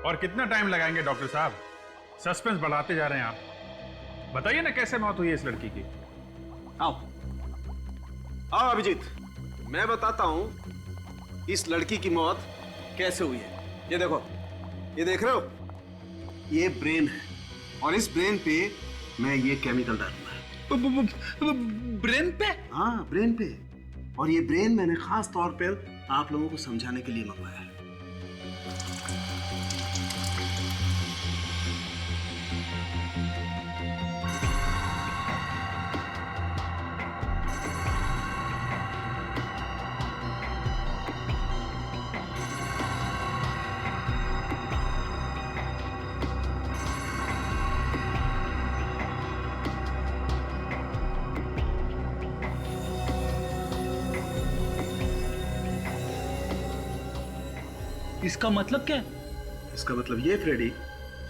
और कितना टाइम लगाएंगे डॉक्टर साहब? सस्पेंस बढ़ाते जा रहे हैं आप। बताइए ना कैसे मौत हुई है इस लड़की की। आओ आओ अभिजीत, मैं बताता हूं इस लड़की की मौत कैसे हुई है। ये देखो, ये देख रहे हो, ये ब्रेन है और इस ब्रेन पे मैं ये केमिकल डालूंगा। ब्रेन पे? हाँ, ब्रेन पे। और ये ब्रेन मैंने खास तौर पर आप लोगों को समझाने के लिए मंगवाया है। इसका मतलब क्या है? इसका मतलब ये फ्रेडी,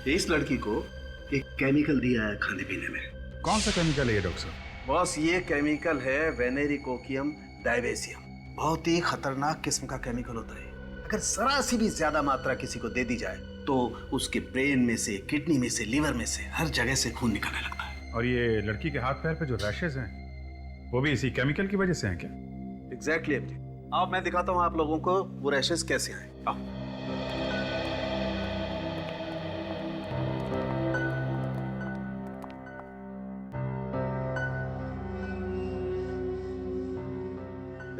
इस लड़की को एक केमिकल दिया है खाने पीने में। कौन सा केमिकल है ये डॉक्टर साहब? बॉस, ये केमिकल है वेनेरिकोकियम डायवेसियम। बहुत ही खतरनाक किस्म का केमिकल होता है। अगर जरा सी भी ज्यादा मात्रा किसी को दे दी जाए तो उसके ब्रेन में से, किडनी में से, लिवर में से, हर जगह से खून निकलने लगता है। और ये लड़की के हाथ पैर पे जो रैशेज हैं वो भी इसी केमिकल की वजह से हैं क्या? एग्जैक्टली। अब मैं दिखाता हूँ आप लोगों को वो रैशेज कैसे आए। आओ।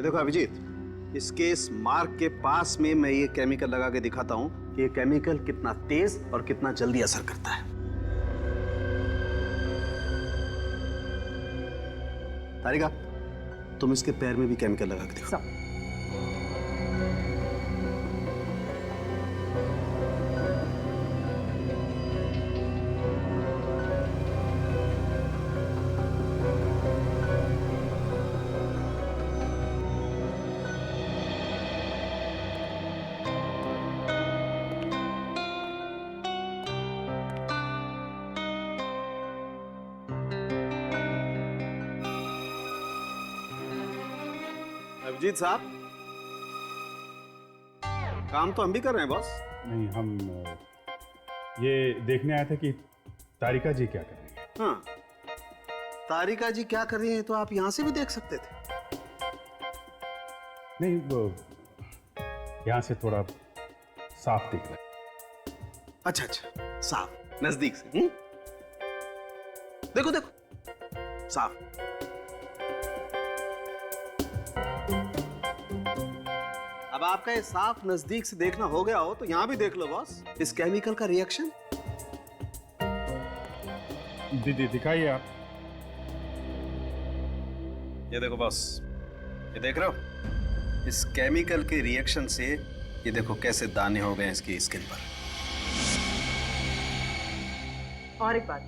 देखो अभिजीत, इसके इस मार्क के पास में मैं ये केमिकल लगा के दिखाता हूं कि ये केमिकल कितना तेज और कितना जल्दी असर करता है। तारिका, तुम इसके पैर में भी केमिकल लगा के दिखाओ। अभिजीत साहब, काम तो हम भी कर रहे हैं बॉस। नहीं, हम ये देखने आए थे कि तारिका जी क्या कर रही है। हाँ, तारिका जी क्या कर रही हैं तो आप यहां से भी देख सकते थे। नहीं, वो यहाँ से थोड़ा साफ दिख रहा है। अच्छा अच्छा, साफ नजदीक से। देखो देखो, साफ। अब आपका ये साफ नजदीक से देखना हो गया हो तो यहां भी देख लो बॉस, इस केमिकल का रिएक्शन। दिखाइए आप। ये देखो बॉस, ये देख रहे हो, इस केमिकल के रिएक्शन से ये देखो कैसे दाने हो गए इसकी स्किन पर। और एक बात।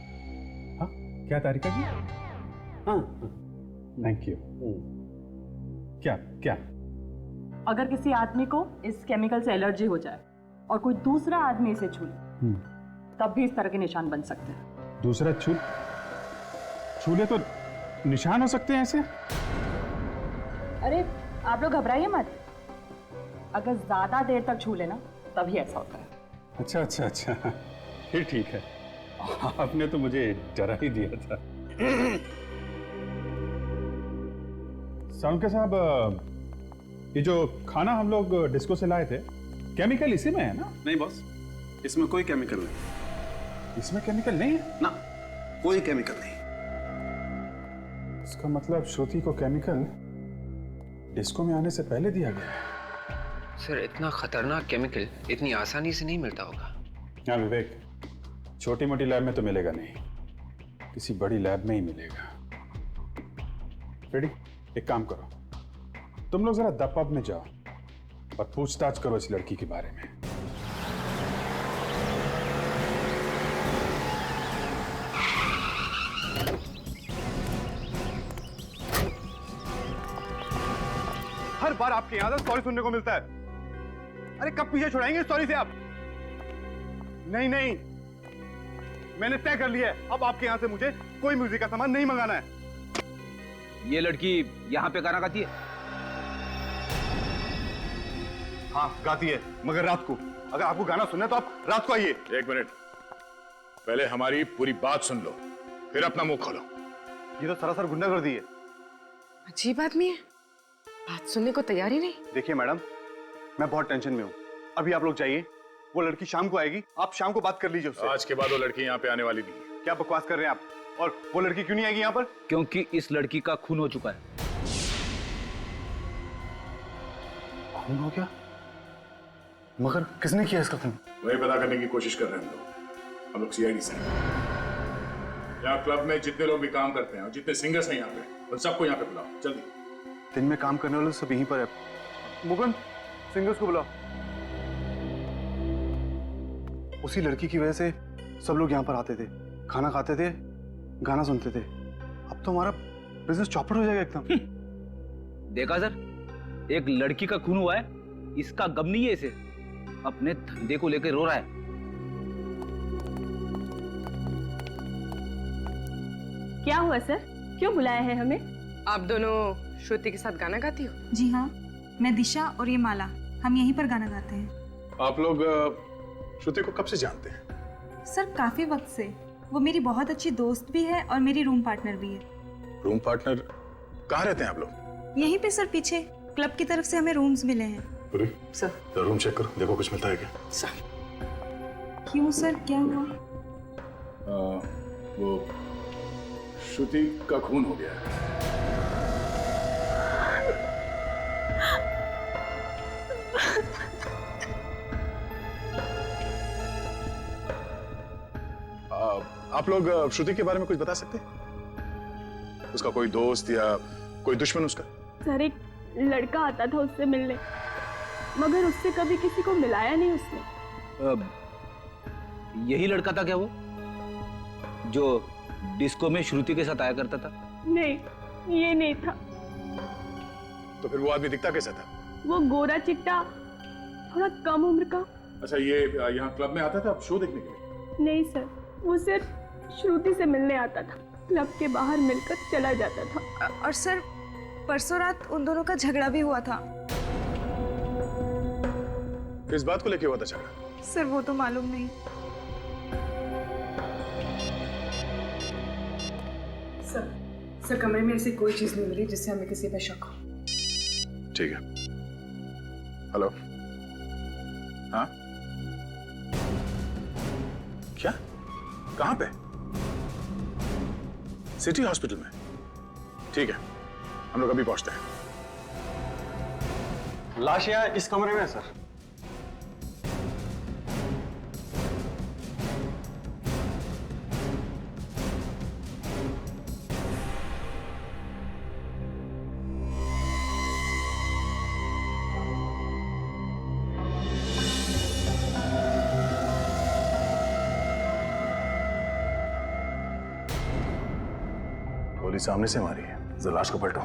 हाँ, क्या तारिका जी? हाँ, थैंक यू। क्या क्या? अगर किसी आदमी को इस केमिकल से एलर्जी हो जाए और कोई दूसरा आदमी इसे छू ले, तब भी इस तरह के निशान बन सकते हैं। दूसरा छूले तो निशान हो सकते हैं ऐसे? अरे आप लोग घबराइए मत, अगर ज्यादा देर तक छू लेना तभी ऐसा होता है। अच्छा अच्छा अच्छा, फिर ठीक है। आपने तो मुझे डरा ही दिया था। साउंड साहब, ये जो खाना हम लोग डिस्को से लाए थे, केमिकल इसी में है ना? नहीं बॉस, इसमें कोई केमिकल नहीं। इसमें केमिकल नहीं है ना, कोई केमिकल नहीं। इसका मतलब श्रुति को केमिकल डिस्को में आने से पहले दिया गया है। सर, इतना खतरनाक केमिकल इतनी आसानी से नहीं मिलता होगा। हाँ विवेक, छोटी मोटी लैब में तो मिलेगा नहीं, किसी बड़ी लैब में ही मिलेगा। रेडी, एक काम करो, तुम लोग जरा द पब में जाओ और पूछताछ करो इस लड़की के बारे में। हर बार आपके यहां से सॉरी सुनने को मिलता है। अरे कब पीछे छुड़ाएंगे इस सॉरी से आप? नहीं नहीं, मैंने तय कर लिया है, अब आपके यहां से मुझे कोई म्यूजिक का सामान नहीं मंगाना है। ये लड़की यहाँ पे गाना गाती है? हाँ गाती है, मगर रात को। अगर आपको गाना सुनना है तो आप रात को आइए। एक मिनट, पहले हमारी पूरी बात सुन लो, फिर अपना मुंह खोलो। ये तो सरासर गुंडागर्दी है। अजीब आदमी है, बात सुनने को तैयार ही नहीं। देखिए मैडम, मैं बहुत टेंशन में हूँ। अभी आप लोग जाइए, वो लड़की शाम को आएगी, आप शाम को बात कर लीजिए उससे। आज के बाद वो लड़की यहाँ पे आने वाली नहीं है। क्या बकवास कर रहे हैं आप? और वो लड़की क्यों नहीं आएगी यहाँ पर? क्योंकि इस लड़की का खून हो चुका है। खून हो गया? मगर किसने किया इसका खून? वही पता करने की कोशिश कर रहे हैं हम लोग सीआईडी से। यहाँ क्लब में जितने लोग भी काम करते हैं और जितने सिंगर्स हैं यहाँ पे, उन सबको यहाँ पे बुलाओ जल्दी। दिन में काम करने वाले सब यहीं पर है। मुकुंद, सिंगर्स को बुलाओ। उसी लड़की की वजह से सब लोग यहाँ पर आते थे, खाना खाते थे, गाना सुनते थे। अब तो हमारा बिजनेस चौपट हो जाएगा एकदम। देखा सर, एक लड़की का खून हुआ है, इसका गम नहीं है इसे, अपने धंधे को लेकर रो रहा है। क्या हुआ सर, क्यों बुलाया है हमें? आप दोनों श्रुति के साथ गाना गाती हो? जी हाँ, मैं दिशा और ये माला, हम यहीं पर गाना गाते हैं। आप लोग श्रुति को कब से जानते हैं? सर काफी वक्त से। वो मेरी बहुत अच्छी दोस्त भी है और मेरी रूम पार्टनर भी है। Room partner? कहाँ रहते हैं आप लोग? यहीं पे सर, पीछे क्लब की तरफ से हमें रूम्स मिले हैं। पूरी सर। रूम चेक करो, देखो कुछ मिलता है क्या। क्यों सर, क्या हुआ? वो श्रुति का खून हो गया है। आप लोग श्रुति के बारे में कुछ बता सकते हैं? उसका कोई दोस्त या कोई दुश्मन उसका? सर एक लड़का आता था उससे मिलने, मगर उससे कभी किसी को मिलाया नहीं उसने। यही लड़का था क्या वो, जो डिस्को में श्रुति के साथ आया करता था? नहीं, ये नहीं था। तो फिर वो आदमी दिखता कैसा था? वो गोरा चिट्टा, थोड़ा कम उम्र का। अच्छा, ये यहाँ क्लब में आता था शो देखने के लिए? नहीं सर, वो सिर्फ श्रुति से मिलने आता था, क्लब के बाहर मिलकर चला जाता था। और सर परसों रात उन दोनों का झगड़ा भी हुआ था। किस बात को लेके हुआ था झगड़ा? सर वो तो मालूम नहीं। सर कमरे में ऐसी कोई चीज नहीं मिली जिससे हमें किसी पे शक हो। ठीक है। हेलो, हाँ क्या, कहाँ पे? सिटी हॉस्पिटल में? ठीक है, हम लोग अभी पहुंचते हैं। लाश यहाँ इस कमरे में है सर। गोली सामने से मारी है, जरा लाश को पलटो।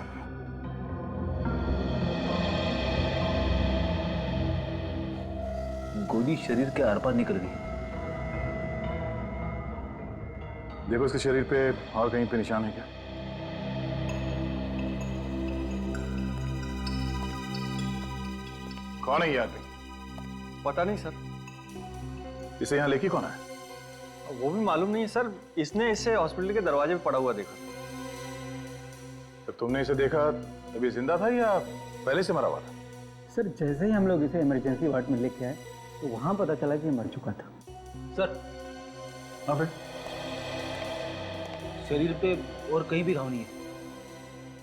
गोली शरीर के आर पार निकल गई। देखो इसके शरीर पे और कहीं पे निशान है क्या? कौन है ये आदमी? पता नहीं सर। इसे यहाँ लेके कौन है? वो भी मालूम नहीं है सर, इसने इसे हॉस्पिटल के दरवाजे पे पड़ा हुआ देखा। तो तुमने इसे देखा अभी जिंदा था या पहले से मरा हुआ था? सर जैसे ही हम लोग इसे इमरजेंसी वार्ड में लेके आए तो वहां पता चला कि ये मर चुका था। सर हाँ फिर? शरीर पे और कहीं भी घाव नहीं है।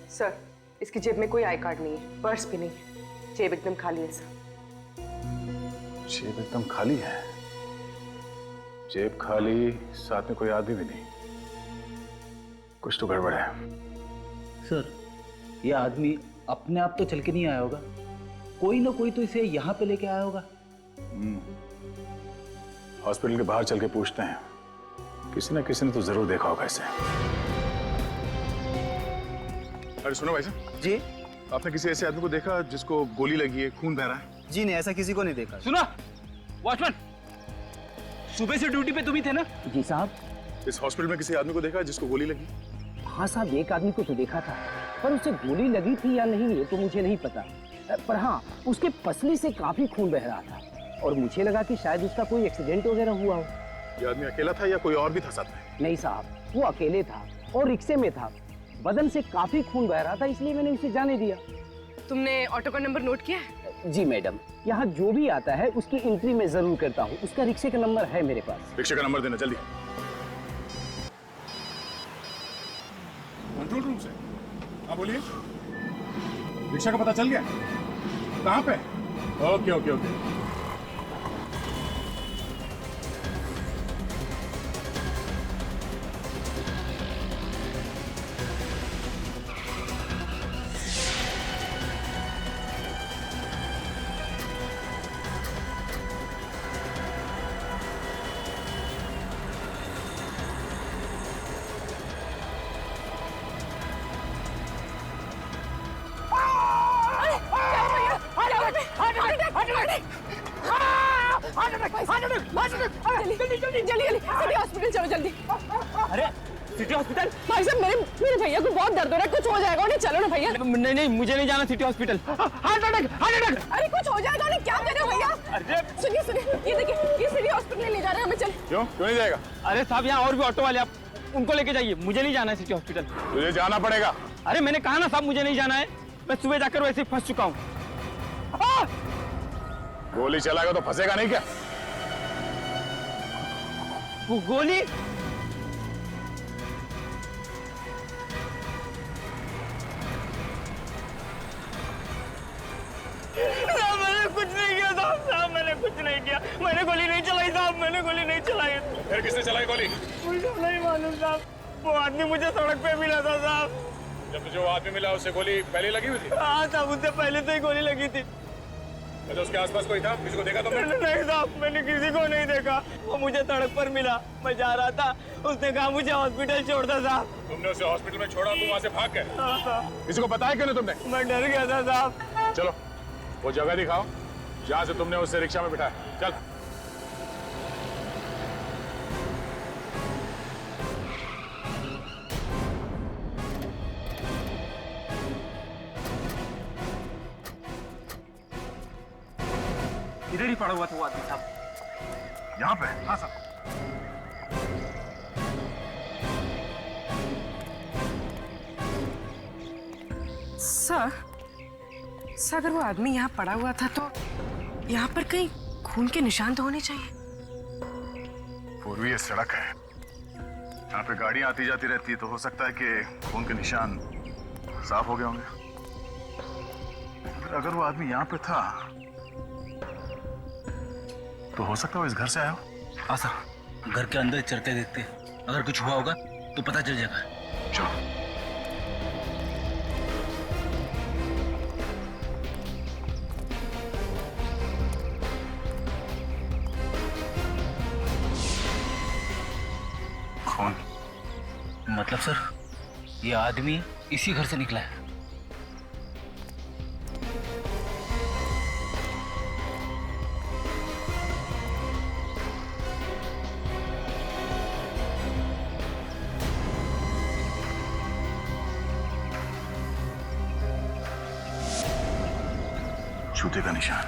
सर इसकी जेब में कोई आई कार्ड नहीं है, पर्स भी नहीं है, जेब एकदम खाली है सर। जेब एकदम खाली है? जेब खाली, साथ में कोई आदमी भी नहीं, कुछ तो गड़बड़ है। सर ये आदमी अपने आप तो चल के नहीं आया होगा, कोई ना कोई तो इसे यहाँ पे लेके आया होगा। हॉस्पिटल के बाहर चल के पूछते हैं, किसी ने तो जरूर देखा होगा इसे। अरे सुनो भाई साहब जी, आपने किसी ऐसे आदमी को देखा जिसको गोली लगी है, खून बह रहा है? जी नहीं, ऐसा किसी को नहीं देखा। सुनो वॉचमैन, सुबह से ड्यूटी पे तुम ही थे ना? जी साहब। इस हॉस्पिटल में किसी आदमी को देखा जिसको गोली लगी? हाँ साहब, एक आदमी को तो देखा था, पर उसे गोली लगी थी या नहीं ये तो मुझे नहीं पता। पर हाँ, उसके पसली से काफी खून बह रहा था और मुझे लगा कि शायद उसका कोई एक्सीडेंट वगैरह हुआ हो। ये आदमी अकेला था या कोई और भी था साथ में? नहीं साहब, वो अकेले था और रिक्शे में था। बदन से काफी खून बह रहा था, इसलिए मैंने उसे जाने दिया। तुमने ऑटो का नंबर नोट किया है? जी मैडम, यहाँ जो भी आता है उसकी एंट्री मैं जरूर करता हूँ। उसका रिक्शे का नंबर है मेरे पास। रिक्शे का नंबर देना जल्दी। कंट्रोल रूम से। हाँ बोलिए। रिक्शा का पता चल गया? कहाँ पे? Okay okay okay. City hospital चलो जल्दी। अरे सिटी हॉस्पिटल? भाई साहब मेरे भैया को बहुत दर्द हो रहा है, कुछ हो जाएगा उन्हें। चलो ना भैया। नहीं नहीं, मुझे नहीं जाना city hospital. Heart attack, heart attack. अरे कुछ हो जाएगा उन्हें, क्या कर रहे हो भैया? अरे सुनिए सुनिए, ये देखिए, ये सिटी हॉस्पिटल ले जा रहे हैं हमें। चल। क्यों नहीं जाएगा? अरे साहब, यहाँ और भी ऑटो वाले, आप उनको लेके जाइए, मुझे नहीं जाना है सिटी हॉस्पिटल। तुझे जाना पड़ेगा। अरे मैंने कहा ना साहब, मुझे नहीं जाना है। मैं सुबह जाकर वैसे ही फंस चुका हूँ। गोली चलाएगा तो फंसेगा नहीं क्या? वो गोली? मैंने कुछ नहीं किया साहब, मैंने कुछ नहीं किया। मैंने गोली नहीं चलाई साहब, मैंने गोली नहीं चलाई। फिर किसने चलाई गोली? मुझे नहीं मालूम साहब, वो आदमी मुझे सड़क पे मिला था साहब। जब तुझे वो आदमी मिला उसे गोली पहले लगी हुई थी? हाँ साहब, उससे पहले से ही गोली लगी थी। अच्छा, उसके आसपास कोई था? किसी को देखा तुमने? नहीं साहब, मैंने किसी को नहीं देखा। वो मुझे सड़क पर मिला, मैं जा रहा था, उसने कहा मुझे हॉस्पिटल छोड़ दो साहब। तुमने उसे हॉस्पिटल में छोड़ा, तुम वहाँ से भाग गए? हाँ साहब। किसी को बताया क्यों नहीं तुमने? मैं डर गया था साहब। चलो वो जगह दिखाओ जहाँ से तुमने उसे रिक्शा में बिठाया। चल। इधर ही पड़ा हुआ था वो आदमी साहब। यहाँ पे? हाँ सर। सर अगर वो आदमी यहाँ पड़ा हुआ था तो यहाँ पर कहीं खून के निशान तो होने चाहिए। पूर्वी ये सड़क है, यहाँ पे गाड़ियां आती जाती रहती है, तो हो सकता है कि खून के निशान साफ हो गए होंगे। अगर वो आदमी यहाँ पे था तो हो सकता है वो इस घर से आया हो। हाँ सर, घर के अंदर चलते देखते, अगर कुछ हुआ होगा तो पता चल जाएगा। चलो। कौन? मतलब सर, ये आदमी इसी घर से निकला है। जूते का निशान।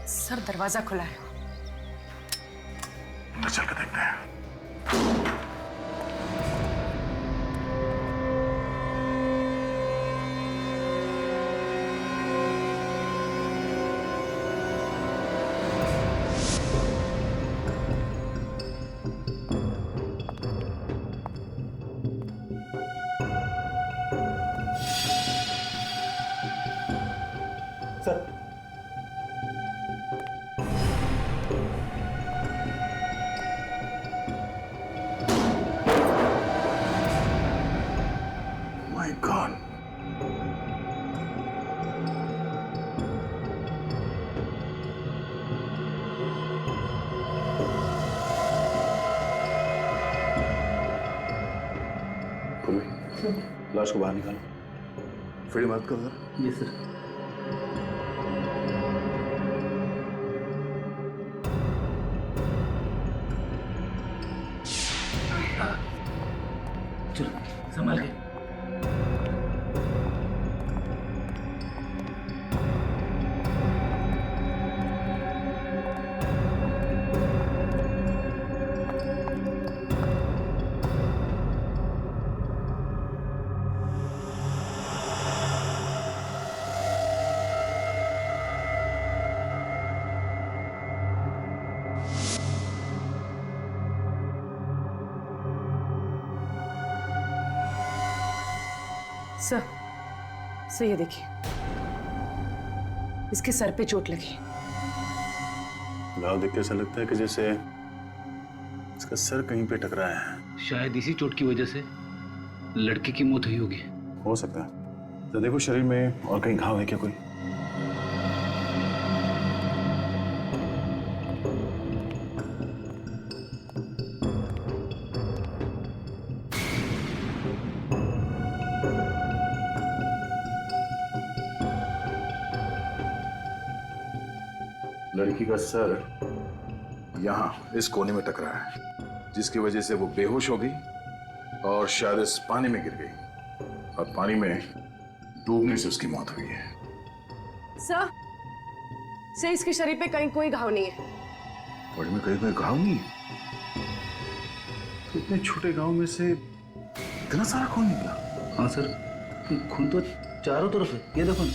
सर दरवाजा खुला है, तो चल के देखते हैं। Sir My God. लाश को बाहर निकालो। फिर मत कर जरा। जी सर। चलो संभाल के। सर ये देखिए, इसके सर पे चोट लगी। घाव देख के ऐसा लगता है कि जैसे इसका सर कहीं पे टकराया है। शायद इसी चोट की वजह से लड़की की मौत हुई होगी। हो सकता है। तो देखो शरीर में और कहीं घाव है क्या कोई? लड़की का सर यहाँ इस कोने में टकरा है, जिसकी वजह से वो बेहोश हो गई और शायद इस पानी में गिर गई और पानी में डूबने से उसकी मौत हुई है। सर इसके शरीर पे कहीं कोई घाव नहीं है। बॉडी में कहीं कोई घाव नहीं है? तो इतने छोटे गांव में से इतना सारा खून निकला? हाँ सर, खून तो चारों तरफ है, ये देखो ना।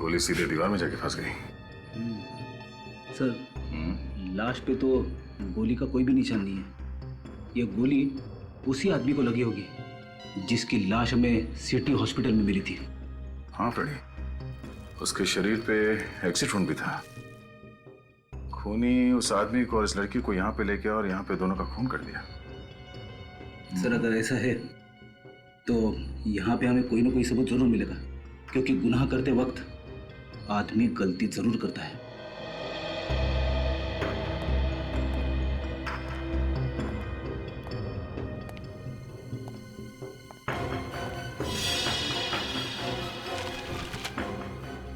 गोली सीधे दीवार में जाके फंस गई। सर, लाश पे तो गोली का कोई भी निशान नहीं है। ये गोली उसी आदमी को लगी होगी जिसकी लाश हमें सिटी हॉस्पिटल में मिली थी। हाँ फ्रेडी, उसके शरीर पे एक्सिट वुंड भी था। खूनी उस आदमी को और इस लड़की को यहाँ पे लेके और यहाँ पे दोनों का खून कर दिया। सर अगर ऐसा है तो यहाँ पे हमें कोई ना कोई सबूत जरूर मिलेगा, क्योंकि गुनाह करते वक्त आदमी गलती जरूर करता है।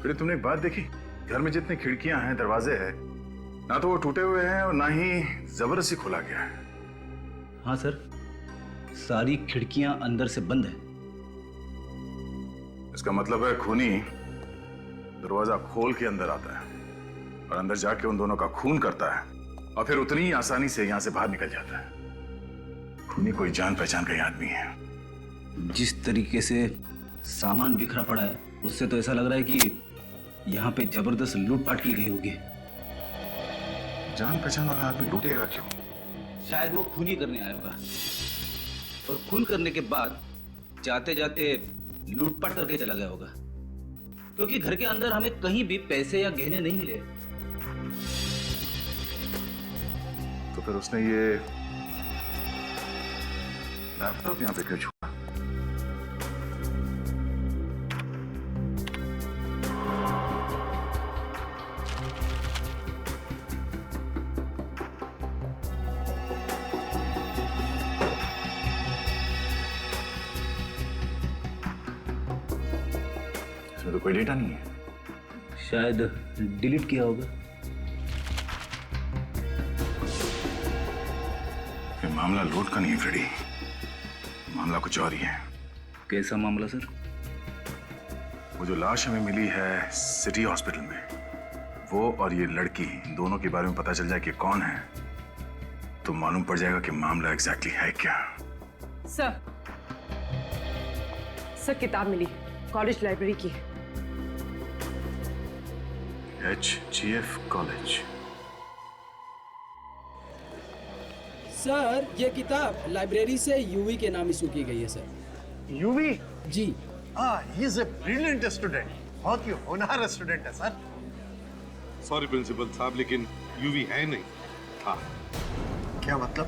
फिर तुमने एक बात देखी, घर में जितनी खिड़कियां हैं, दरवाजे हैं, ना तो वो टूटे हुए हैं और ना ही जबरदस्ती खोला गया है। हाँ सर, सारी खिड़कियां अंदर से बंद है। इसका मतलब है खूनी दरवाजा खोल के अंदर आता है और अंदर जाके उन दोनों का खून करता है और फिर उतनी ही आसानी से यहां से बाहर निकल जाता है। खूनी कोई जान पहचान का ही आदमी है। जिस तरीके से सामान बिखरा पड़ा है, उससे तो ऐसा लग रहा है कि यहाँ पे जबरदस्त लूटपाट की गई होगी। जान पहचान वाला आदमी लूटेगा क्यों? शायद वो खून ही करने आया होगा और खून करने के बाद जाते जाते लूटपाट करके चला गया होगा, क्योंकि घर के अंदर हमें कहीं भी पैसे या गहने नहीं मिले। तो फिर उसने ये लैपटॉप यहाँ पे क्यों छोड़ा? तो कोई डेटा नहीं है। शायद डिलीट किया होगा। ये मामला लूट का नहीं है फ्रेडी, मामला कुछ और ही है। कैसा मामला सर? वो जो लाश हमें मिली है सिटी हॉस्पिटल में, वो और ये लड़की दोनों के बारे में पता चल जाए कि कौन है, तो मालूम पड़ जाएगा कि मामला एग्जैक्टली है क्या। सर किताब मिली, कॉलेज लाइब्रेरी की है। HGF college. सर ये किताब लाइब्रेरी से यूवी के नाम इशू की गई है सर। यूवी? जी। He is a brilliant student, बहुत ही होनहार स्टूडेंट है सर। सॉरी प्रिंसिपल साहब, लेकिन यूवी है नहीं, था। क्या मतलब?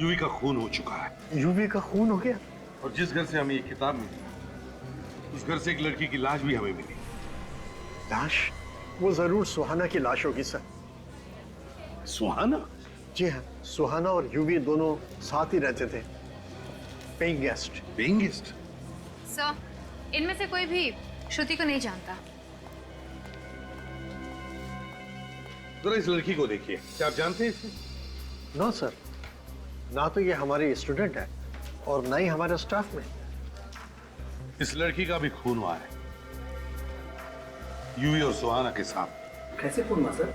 यूवी का खून हो चुका है। यूवी का खून हो गया? और जिस घर से हमें ये किताब मिली, उस घर से एक लड़की की लाश भी हमें मिली। लाश? वो जरूर सुहाना की लाश होगी सर। सुहाना? जी हाँ, सुहाना और यूवी दोनों साथ ही रहते थे, paying guest. Paying guest? Sir, इनमें से कोई भी श्रुति को नहीं जानता। जरा इस लड़की को देखिए, क्या आप जानते हैं इसे? नो सर, ना तो ये हमारी स्टूडेंट है और ना ही हमारे स्टाफ में। इस लड़की का भी खून हुआ है, यूवी और सुहाना के साथ। कैसे खून हुआ सर?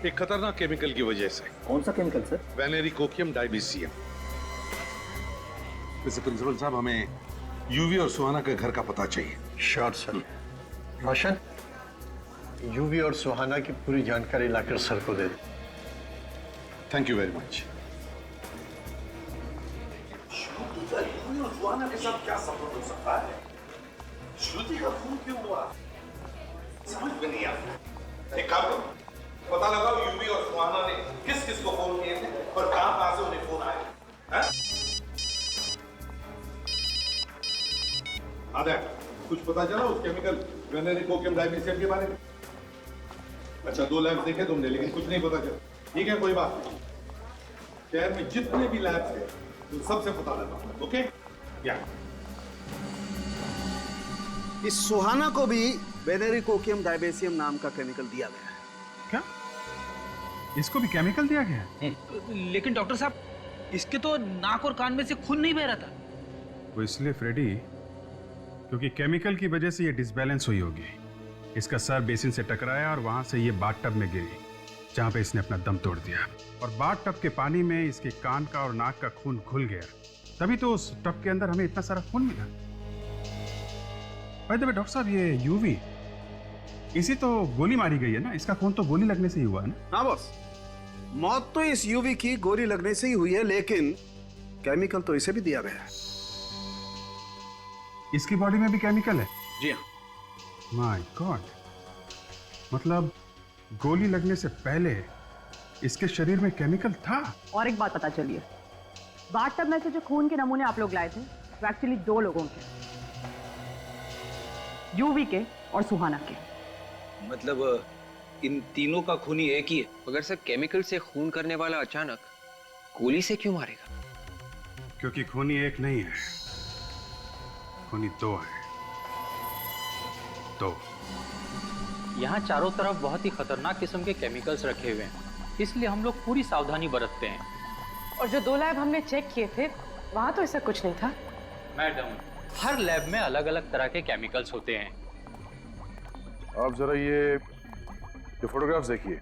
एक खतरनाक केमिकल की वजह से। कौन सा केमिकल सर? वेनेरिकोकियम डाइबीसियम। वैसे प्रिंसिपल साहब, हमें यूवी और सुहाना के घर का पता चाहिए। Sure sir. रोशन, यूवी और सुहाना की पूरी जानकारी लाकर सर को दे दो। Thank you very much. UV और सुहाना के साथ क्या संबंध हो सकता है? श्रुति का खून क्यों हुआ? समझ में नहीं आता। एक काम करो, पता लगाओ यूवी और सुहाना ने किस किस को फोन किए थे और कहां से उन्हें फोन आए। आधा कुछ पता चला उस केमिकल वेनेरिकोकियम डायबीसियम के बारे में? अच्छा, 2 लैब देखे तुमने, लेकिन कुछ नहीं पता चला। ठीक है, कोई बात नहीं। शहर में जितने भी लैब्स हैं उन सबसे पता लगाओ। ओके? या इस सुहाना को भी वेनेरिकोकियम डायबेसियम नाम का केमिकल दिया गया है। क्या इसको भी केमिकल दिया गया है? लेकिन डॉक्टर साहब, इसके तो नाक और कान में से खून नहीं बह रहा था। वो इसलिए फ्रेडी, क्योंकि केमिकल की वजह से ये डिसबैलेंस हुई होगी। इसका सर बेसिन से टकराया और वहां से ये बाथटब में गिरी, जहां पे इसने अपना दम तोड़ दिया। और बाथटब के पानी में इसके कान का और नाक का खून घुल गया, तभी तो उस टब के अंदर हमें इतना सारा खून मिला। भाई डॉक्टर साहब, ये यूवी इसी तो गोली मारी गई है ना? इसका खून तो गोली लगने से ही हुआ है ना? हाँ बॉस, मौत तो इस यूवी की गोली लगने से ही हुई है, लेकिन केमिकल तो इसे भी दिया गया है। इसकी बॉडी में भी केमिकल है? जी हाँ। माय गॉड, मतलब गोली लगने से पहले इसके शरीर में केमिकल था। और एक बात पता चली है, बाथटब में से जो खून के नमूने आप लोग लाए थे वो एक्चुअली 2 लोगों के, यूवी के और सुहाना के। मतलब इन तीनों का खून ही एक ही है? मगर सर, केमिकल से खून करने वाला अचानक गोली से क्यों मारेगा? क्योंकि खूनी एक नहीं है, खूनी 2 है। 2। यहाँ चारों तरफ बहुत ही खतरनाक किस्म के केमिकल्स रखे हुए हैं, इसलिए हम लोग पूरी सावधानी बरतते हैं। और जो 2 लैब हमने चेक किए थे वहां तो ऐसा कुछ नहीं था। मैडम, हर लैब में अलग अलग तरह के केमिकल्स होते हैं। आप जरा ये फोटोग्राफ्स देखिए।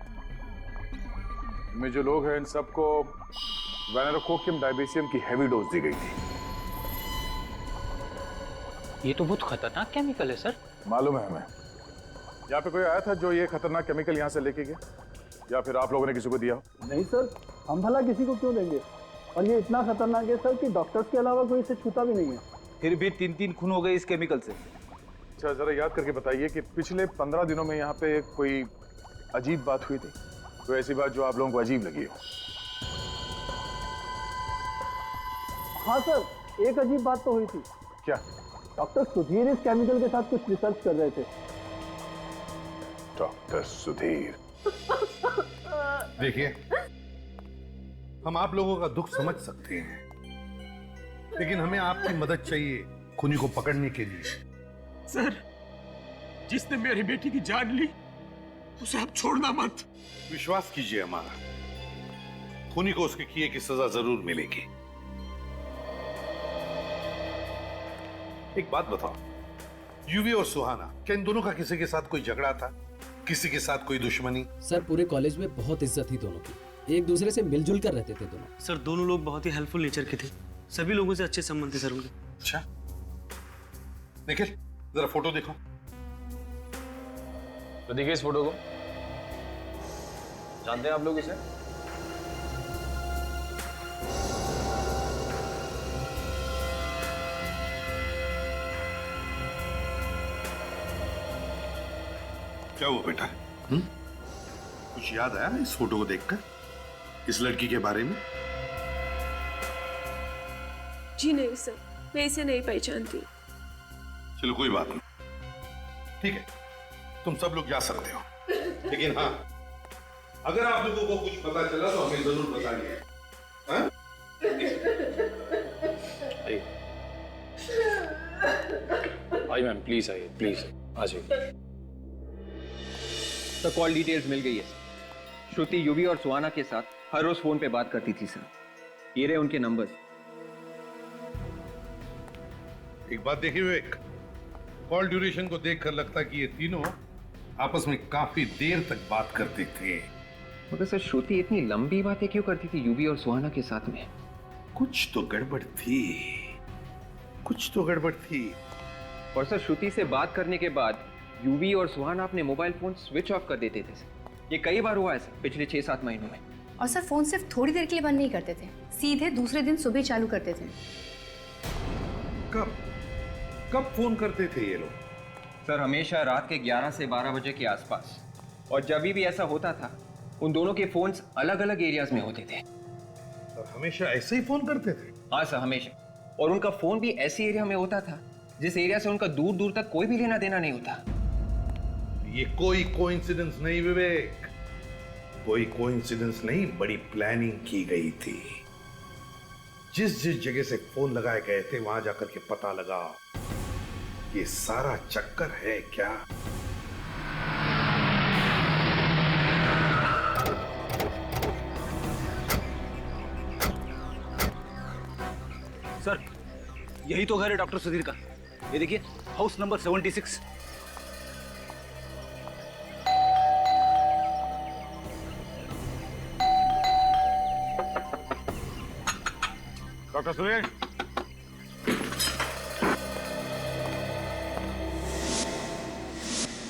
इनमें जो लोग हैं इन सबको वेनेरिकोकियम डायबेसियम की हैवी डोज दी गई थी। ये तो बहुत खतरनाक केमिकल है सर। मालूम है हमें। यहाँ पे कोई आया था जो ये खतरनाक केमिकल यहाँ से लेके गया, या फिर आप लोगों ने किसी को दिया हो? नहीं सर, हम भला किसी को क्यों देंगे? और ये इतना खतरनाक है सर कि डॉक्टर्स के अलावा कोई इसे छूता भी नहीं है। फिर भी 3 खून हो गए इस केमिकल से। अच्छा, जरा याद करके बताइए कि पिछले 15 दिनों में यहाँ पे कोई अजीब बात हुई थी? कोई ऐसी बात जो आप लोगों को अजीब लगी हो? हाँ सर, एक अजीब बात तो हुई थी। क्या? डॉक्टर सुधीर इस केमिकल के साथ कुछ रिसर्च कर रहे थे। डॉक्टर सुधीर? देखिए, हम आप लोगों का दुख समझ सकते हैं, लेकिन हमें आपकी मदद चाहिए खूनी को पकड़ने के लिए। सर, जिसने मेरी बेटी की जान ली उसे आप छोड़ना मत। विश्वास कीजिए हमारा, खूनी को उसके किए की सजा जरूर मिलेगी। एक बात बताओ, यूवी और सुहाना, क्या इन दोनों का किसी के साथ कोई झगड़ा था? किसी के साथ कोई दुश्मनी? सर, पूरे कॉलेज में बहुत इज्जत थी दोनों की, एक दूसरे से मिलजुल कर रहते थे दोनों। सर, दोनों लोग बहुत ही हेल्पफुल नेचर के थे, सभी लोगों से अच्छे संबंध थे सर उनके। अच्छा, निखिल जरा फोटो देखो। तो देखिए इस फोटो को, जानते हैं आप लोग इसे? क्या हुआ बेटा? कुछ याद आया इस फोटो को देखकर, इस लड़की के बारे में? जी नहीं सर, मैं इसे नहीं पहचानती। चलो कोई बात नहीं, ठीक है, तुम सब लोग जा सकते हो, लेकिन हाँ, अगर आप लोगों को कुछ पता चला तो हमें जरूर बताइए। हाँ? आई मैम, प्लीज आइए, प्लीज आ जाइए। तो कॉल डिटेल्स मिल गई है। श्रुति यूवी और सुहाना के साथ हर रोज फोन पे बात करती थी सर। ये रहे उनके नंबर्स। एक बात देखिए विवेक, कॉल ड्यूरेशन को देखकर लगता कि ये तीनों आपस में काफी देर तक बात करते थे। मगर सर, श्रुति इतनी लंबी बातें क्यों करती थी यूवी और सुहाना के साथ में? कुछ तो गड़बड़ थी। कुछ तो गड़बड़ थी। और सर श्रुति से बात करने के बाद यूवी और सुहाना अपने मोबाइल फोन स्विच ऑफ कर देते थे सर। ये कई बार हुआ है सर पिछले 6-7 महीनों में। और सर फोन सिर्फ थोड़ी देर के लिए बंद नहीं करते थे, सीधे दूसरे दिन सुबह चालू करते थे। कब फोन करते थे ये लोग? सर हमेशा रात के 11 से 12 बजे के आसपास। और जब भी ऐसा होता था उन दोनों के फोन्स अलग अलग एरियाज में होते थे। सर हमेशा ऐसे ही फोन करते थे? हाँ सर हमेशा। और उनका फोन भी ऐसी एरिया में होता था जिस एरिया से उनका दूर दूर तक कोई भी लेना देना नहीं होता। ये कोई कोइंसिडेंस नहीं विवेक, कोई कोइंसिडेंस नहीं, बड़ी प्लानिंग की गई थी। जिस जिस जगह से फोन लगाए गए थे वहां जाकर के पता लगाओ ये सारा चक्कर है क्या। सर यही तो घर है डॉक्टर सुधीर का। ये देखिए house number 76। Doctor Sudhir,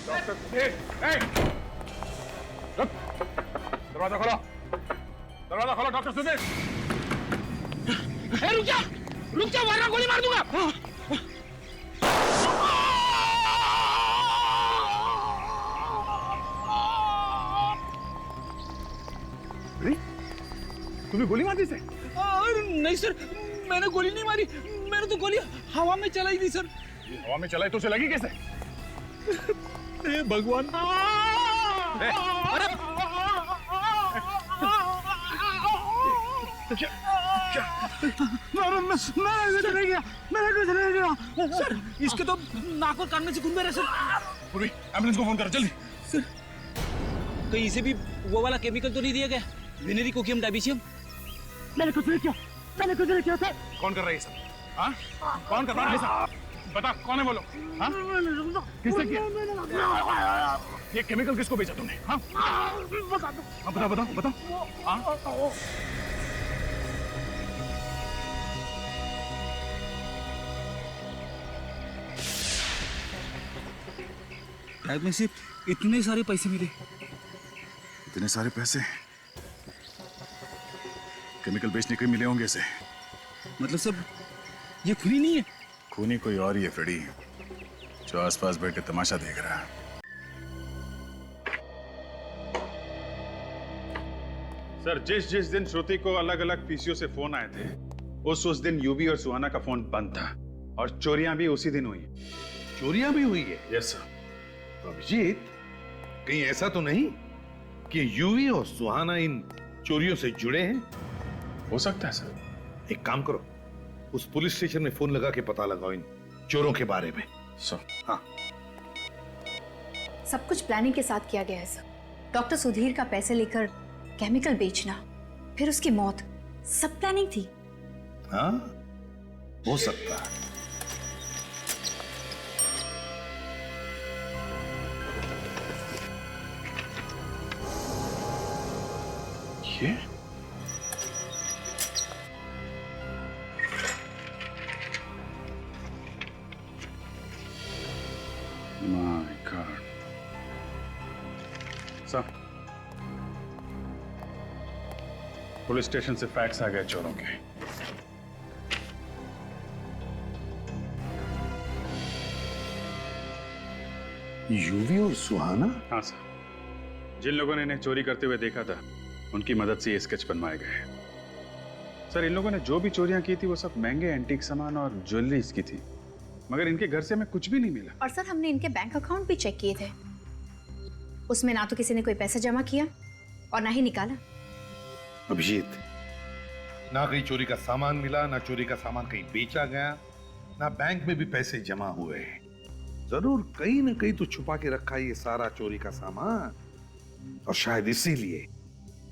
doctor Sudhir, रुक, दरवाजा खोलो, दरवाजा खोलो डॉक्टर सुधीर। रुक जा वरना गोली मार दूंगा। तुम्हें गोली मार दी से? नहीं सर, मैंने गोली नहीं मारी, मैंने तो गोली हवा में चलाई थी सर। हवा में चलाई तो उसे लगी कैसे? भगवान। अरे मैंने कुछ नहीं किया सर। इसके तो नाक और कान में से खून बह रहा है सर। एम्बुलेंस को फोन करो जल्दी। सर कहीं इसे भी वो वाला केमिकल तो नहीं दिया गया, वेनेरी कोकियम डायबिसियम? मैंने कुछ नहीं किया, मैंने कुछ नहीं किया सर। कौन कर रहा है ये सब? हाँ? कौन कर रहा है सब? बता कौन है बोलो। हाँ? किसने किया? ये केमिकल किसको बेचा तुमने? हाँ? बता दो। हाँ बताओ बताओ बताओ। हाँ? बैग में सिर्फ इतने सारे पैसे मिले। इतने सारे पैसे केमिकल बेचने के मिले होंगे इसे। मतलब सब ये खूनी नहीं है? खूनी कोई और ही है फ्रेडी, जो आसपास बैठ के तमाशा देख रहा है। सर जिस जिस दिन श्रुति को अलग अलग पीसीओ से फोन आए थे उस दिन यूवी और सुहाना का फोन बंद था और चोरियां भी उसी दिन हुई। चोरियां भी हुई है? Yes sir. तो अभिजीत कहीं ऐसा तो नहीं कि यूवी और सुहाना इन चोरियों से जुड़े हैं? हो सकता है सर। एक काम करो, उस पुलिस स्टेशन में फोन लगा के पता लगाओ इन चोरों के बारे में। सर हाँ। सब कुछ प्लानिंग के साथ किया गया है सर। डॉक्टर सुधीर का पैसे लेकर केमिकल बेचना, फिर उसकी मौत, सब प्लानिंग थी। हाँ हो सकता है। ये my God. Sir police station से फैक्स आ गए चोरों के। यूवी और सुहाना? हाँ सर, जिन लोगों ने इन्हें चोरी करते हुए देखा था उनकी मदद से ये स्केच बनवाए गए। सर इन लोगों ने जो भी चोरियां की थी वो सब महंगे एंटीक सामान और ज्वेलरीज की थी, मगर इनके घर से हमें कुछ भी नहीं मिला। और सर हमने इनके बैंक अकाउंट भी चेक किए थे, उसमें ना तो किसी ने कोई पैसा जमा किया और ना ही निकाला। अभिजीत, ना कहीं चोरी का सामान मिला, ना चोरी का सामान कहीं बेचा गया, ना बैंक में भी पैसे जमा हुए। जरूर कहीं ना कहीं तो छुपा के रखा है ये सारा चोरी का सामान, और शायद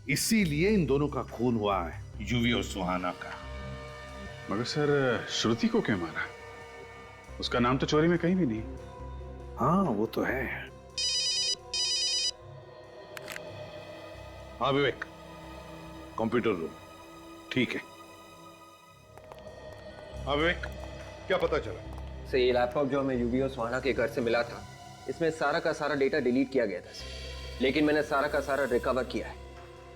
इसीलिए इन दोनों का खून हुआ है, यूवी और सुहाना का। मगर सर श्रुति को क्यों मारा? उसका नाम तो चोरी में कहीं भी नहीं। हाँ वो तो है। हाँ विवेक, कंप्यूटर रूम। ठीक है। हाँ विवेक, क्या पता चला? सर ये लैपटॉप जो हमें यूवी और सुहाना के घर से मिला था, इसमें सारा का सारा डेटा डिलीट किया गया था सर। लेकिन मैंने सारा का सारा रिकवर किया है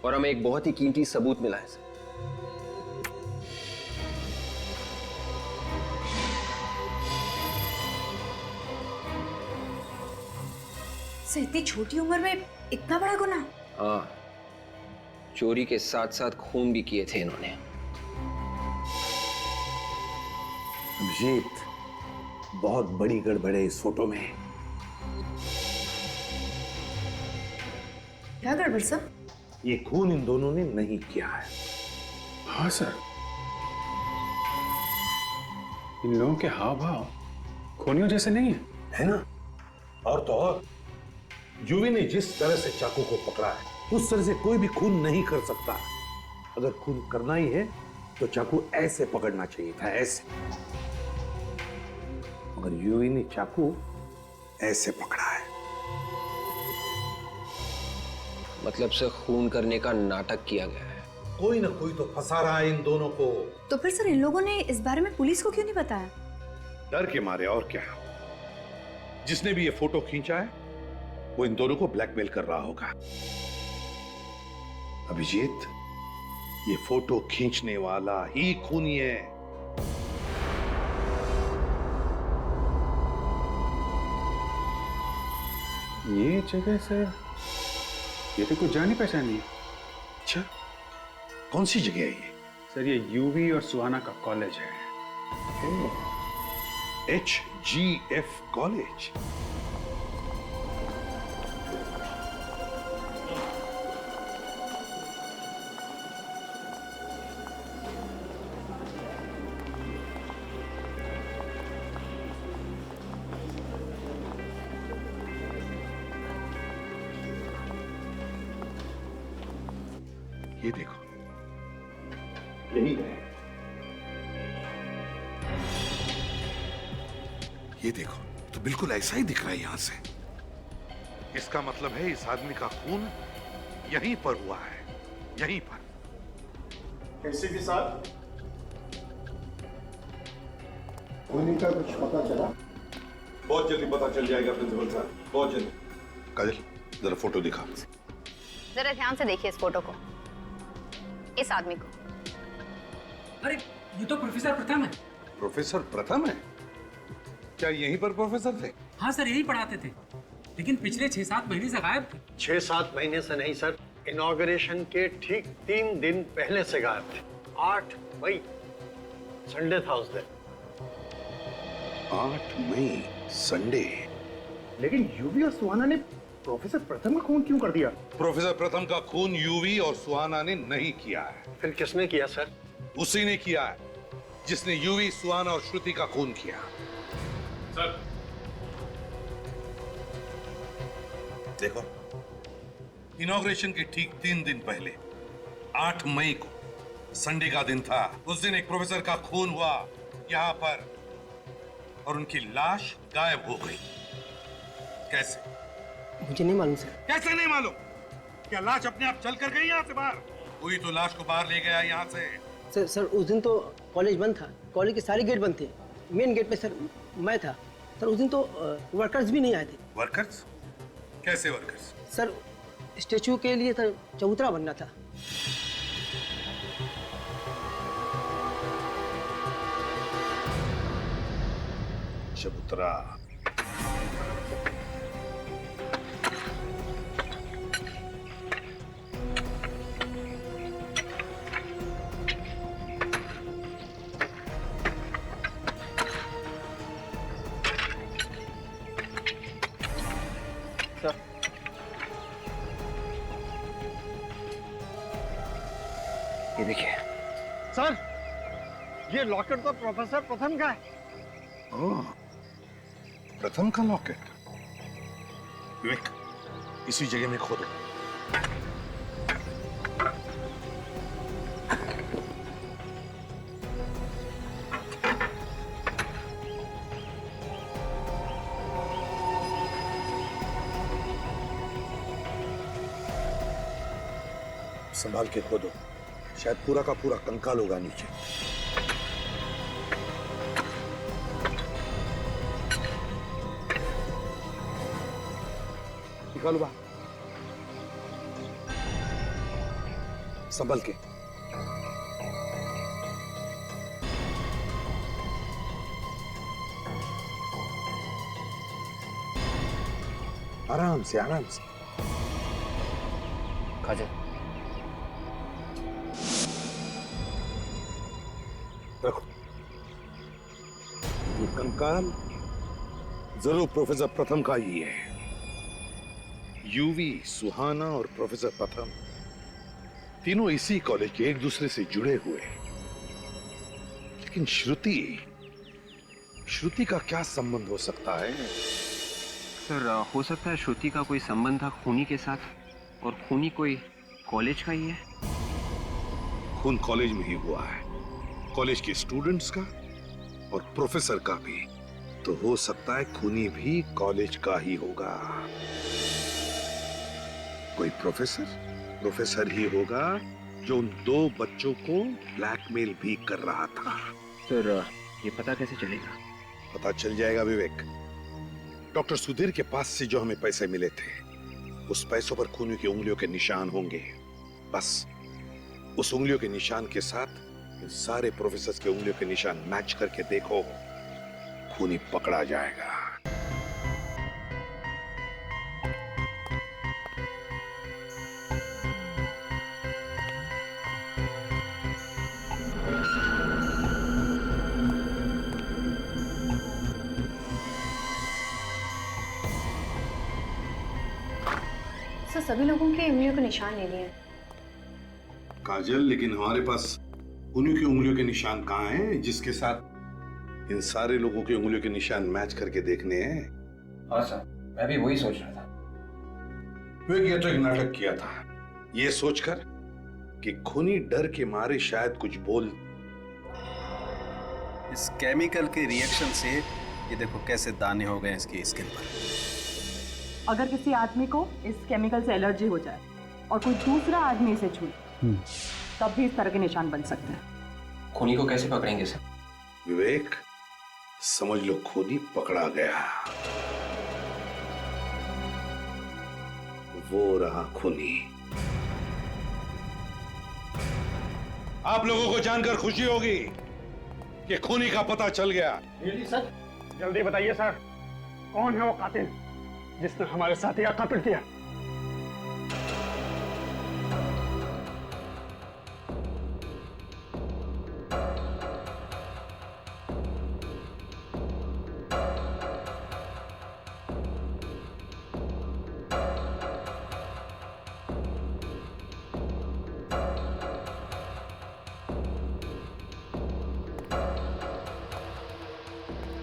और हमें एक बहुत ही कीमती सबूत मिला है सर। सर इतनी छोटी उम्र में इतना बड़ा गुनाह? हाँ, चोरी के साथ साथ खून भी किए थे इन्होंने। अभिजीत, बहुत बड़ी गड़बड़ है इस फोटो में। क्या गड़बड़ सर? ये खून इन दोनों ने नहीं किया है। हाँ सर, इन लोगों के हाव भाव खूनियों जैसे नहीं है ना? और तो और यूवी ने जिस तरह से चाकू को पकड़ा है उस तरह से कोई भी खून नहीं कर सकता। अगर खून करना ही है तो चाकू ऐसे पकड़ना चाहिए था, ऐसे। मगर यूवी ने चाकू ऐसे पकड़ा है। मतलब से खून करने का नाटक किया गया है। कोई ना कोई तो फंसा रहा है इन दोनों को। तो फिर सर इन लोगों ने इस बारे में पुलिस को क्यों नहीं बताया? डर के मारे, और क्या। जिसने भी ये फोटो खींचा है वो इन दोनों को ब्लैकमेल कर रहा होगा। अभिजीत, ये फोटो खींचने वाला ही खूनी है। ये जगह से ये तो कुछ जानी पहचानी है। अच्छा, कौन सी जगह है ये? सर ये यूवी और सुहाना का कॉलेज है। HGF college. ये देखो, यही है। ये देखो, तो बिल्कुल ऐसा ही दिख रहा है यहां से। इसका मतलब है इस आदमी का खून यहीं पर हुआ है, यहीं पर। एसीपी साहब, खूनी का कुछ पता चला? बहुत जल्दी पता चल जाएगा प्रिंसिपल साहब, बहुत जल्दी। काजल, जरा फोटो दिखा। जरा ध्यान से देखिए इस फोटो को, इस आदमी को। अरे ये तो प्रोफेसर प्रथम है। प्रोफेसर प्रथम है? क्या यहीं पर प्रोफेसर थे? हाँ सर, यही पढ़ाते थे, लेकिन पिछले 6-7 महीने से गायब थे। 6-7 महीने से नहीं सर, इनॉग्रेशन के ठीक 3 दिन पहले से गायब थे। 8 मई, संडे था उस दिन। 8 मई, संडे। लेकिन यूवी और सुहाना ने प्रोफेसर प्रथम का खून क्यों कर दिया? प्रोफेसर प्रथम का खून यूवी और सुहाना ने नहीं किया है। फिर किसने किया सर? उसी ने किया है जिसने यूवी, सुहाना और श्रुति का खून किया। सर देखो, इनॉग्रेशन के ठीक 3 दिन पहले 8 मई को संडे का दिन था। उस दिन एक प्रोफेसर का खून हुआ यहां पर और उनकी लाश गायब हो गई। कैसे? मुझे नहीं मालूम सर। कैसे नहीं मालूम? क्या लाश अपने आप चल कर गई यहाँ से बाहर? कोई तो लाश को बाहर ले गया यहाँ से। सर उस दिन तो कॉलेज बंद था, कॉलेज के सारे गेट बंद थे। मेन गेट पे सर मैं था। सर उस दिन तो वर्कर्स भी नहीं आए थे। वर्कर्स? कैसे वर्कर्स? सर स्टेचू के लिए सर चबूतरा बनना था। चबूतरा? ये देखिए सर, ये लॉकेट तो प्रोफेसर प्रथम का है। ओह, प्रथम का लॉकेट। विवेक, इसी जगह में खोदो। संभाल के खोदो, शायद पूरा का पूरा कंकाल होगा नीचे। निकालो बाहर, संभल के। आराम से, आराम से। काजल, रखो। ये कंकाल जरूर प्रोफेसर प्रथम का ही है। यूवी, सुहाना और प्रोफेसर प्रथम तीनों इसी कॉलेज के एक दूसरे से जुड़े हुए। लेकिन श्रुति का क्या संबंध हो सकता है? सर हो सकता है श्रुति का कोई संबंध था खूनी के साथ, और खूनी कोई कॉलेज का ही है। खून कॉलेज में ही हुआ है, कॉलेज के स्टूडेंट्स का और प्रोफेसर का भी। तो हो सकता है खूनी भी कॉलेज का ही होगा। कोई प्रोफेसर ही होगा जो उन दो बच्चों को ब्लैकमेल भी कर रहा था। सर ये पता कैसे चलेगा? पता चल जाएगा विवेक। डॉक्टर सुधीर के पास से जो हमें पैसे मिले थे, उस पैसों पर खूनी की उंगलियों के निशान होंगे। बस उस उंगलियों के निशान के साथ इन सारे प्रोफेसर्स के उंगलियों के निशान मैच करके देखो, खूनी पकड़ा जाएगा। सर सभी लोगों के उंगलियों के निशान ले लिए। काजल, लेकिन हमारे पास उन्हीं की उंगलियों के निशान कहाँ हैं जिसके साथ इन सारे लोगों की उंगलियों के निशान मैच करके देखने हैं? हाँ सर, मैं भी वही सोच रहा था। ये तो एक नाटक किया था, ये सोचकर कि खूनी डर के मारे शायद कुछ बोल। इस केमिकल के रिएक्शन से ये देखो कैसे दाने हो गए इसकी स्किन पर। अगर किसी आदमी को इस केमिकल से एलर्जी हो जाए और कोई दूसरा आदमी इसे छूए, तब भी इस तरह के निशान बन सकते हैं। खूनी को कैसे पकड़ेंगे सर? विवेक, समझ लो खूनी पकड़ा गया। वो रहा खूनी। आप लोगों को जानकर खुशी होगी कि खूनी का पता चल गया। सर जल्दी बताइए सर, कौन है वो कातिल जिसने हमारे साथी का कत्ल किया?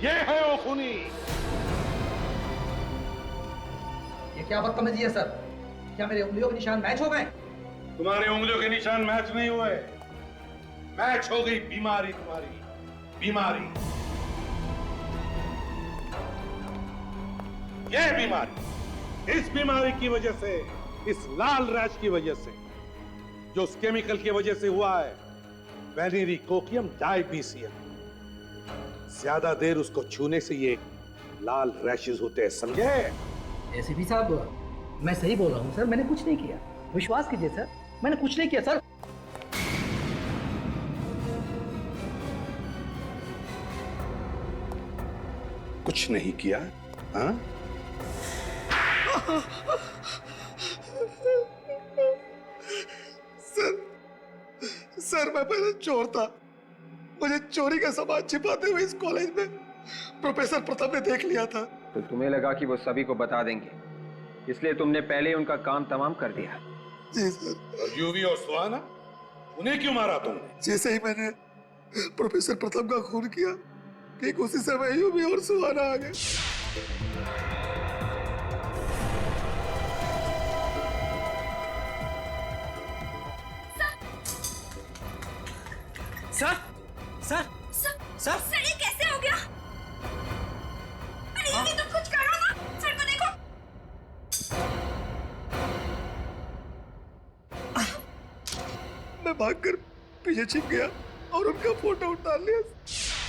ये है वो खूनी। ये क्या बदतमीजी है सर? क्या मेरे उंगलियों के निशान मैच हो गए? तुम्हारी उंगलियों के निशान मैच नहीं हुए, मैच हो गई बीमारी, तुम्हारी बीमारी। ये बीमारी, इस बीमारी की वजह से, इस लाल रैश की वजह से, जो उस केमिकल की वजह से हुआ है, वेनेरिकोकियम डायबीसियम। ज्यादा देर उसको छूने से ये लाल रैशेस होते हैं, समझे? एसीपी साहब, मैं सही बोल रहा हूँ सर, मैंने कुछ नहीं किया। विश्वास कीजिए सर, मैंने कुछ नहीं किया सर। कुछ नहीं किया? हाँ? सर मैं पहले चोर था, मुझे चोरी का सामान छिपाते हुए इस कॉलेज में प्रोफेसर प्रथम ने देख लिया था। तो तुम्हें लगा कि वो सभी को बता देंगे, इसलिए तुमने पहले ही उनका काम तमाम कर दिया। जी सर। और यूवी और सुहाना, उन्हें क्यों मारा तुमने? जैसे ही मैंने प्रोफेसर प्रथम का खून किया, ठीक उसी समय यूवी और सुहाना आ गए। सर सर सर सर ये कैसे हो गया? अरे ये तुम कुछ करो ना, सर को देखो। मैं भागकर पीछे छिप गया और उनका फोटो उतार लिया।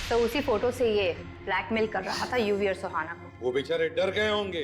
तो उसी फोटो से ये ब्लैकमेल कर रहा था यूवी और सुहाना को। वो बेचारे डर गए होंगे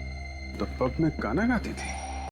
तो पब में गाना गाती थी।